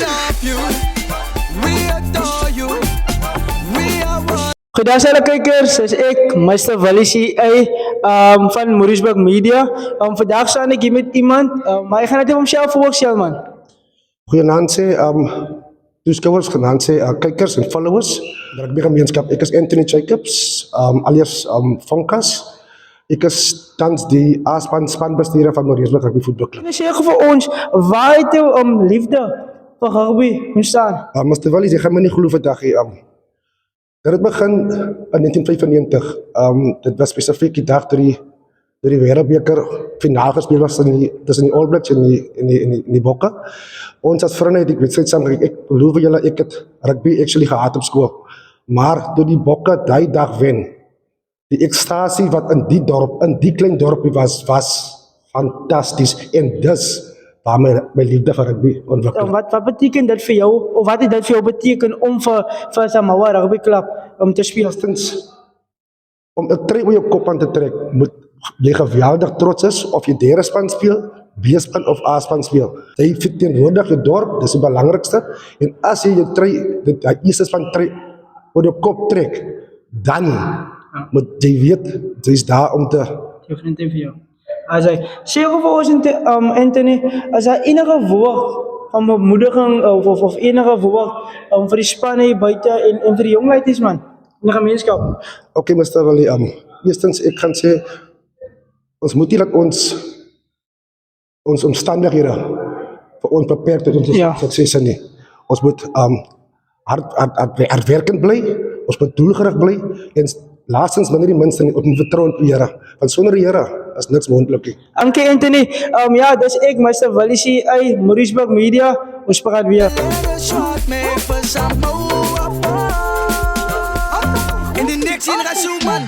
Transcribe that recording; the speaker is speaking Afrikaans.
love you, we adore you, we are one. Goedendag alle kijkers, is ik, Mr. Valici van Mauriceburg Media. Vandaag sta ik hier met iemand, maar ik ga net even mezelf voorstellen, man. Goeienaand sê, toeskouers, genaamd sê, kijkers en followers. Rugbygemeenskap, ek is Anthony Jacobs, alias Fonkas. Ek is tans die spanbestuurder van Mauriceburg Rugby Voetbalclub. En zeg voor ons, waar het jou liefde voor rugby ontstaan? Mr. Wallis, ek gaan my nie glo vandag hier. Dit het begin in 1995. Dit was spesifiek die dag toe die Wereldbeker finaal gespeel was tussen die All Blacks en die Bokke. Ons as vriende het die wedstryd saam gekyk. Ek beloof julle, ek het rugby actually gehaat op skool. Maar toe die Bokke die dag wen, die ekstasie wat in die klein dorpie was fantasties. En dus waar my liefde vir rugby ontwikkel. Wat betekent dat voor jou, of wat het dat voor jou betekend om voor Samoa Rugby Club te spelen? Eerstens, om 'n trui oor jou kop aan te trek, moet jy geweldig trots is of jy derde span speel, B-span of A-span speel. Jy verteenwoordig jou dorp, dis die belangrikste. En as jy jou trui, die eerste span trui oor jou kop trek, dan moet jy weet, jy is daar om te... Definitief vir jou. Sê vir ons, Anthony, as daar enige woord van bemoediging of enige woord vir die span hier buite en vir die jongleities, man, in die gemeenskap. Okay, Mr. Wally, eerstens, ek gaan sê, ons moet nie dat ons omstandighede vir ons beperk tot ons suksesse nie. Ons moet hardwerkend bly, ons moet doelgerig bly, en laastens, maar nie die minste nie, ons moet vertrou in die Here. Want sonder die Here is niks moontlik nie. Dankie, Anthony. Ja, dis ek, Mr. Valici, Mauriceburg Media. Ons praat weer. Short man for Samoa. In the next generation, man.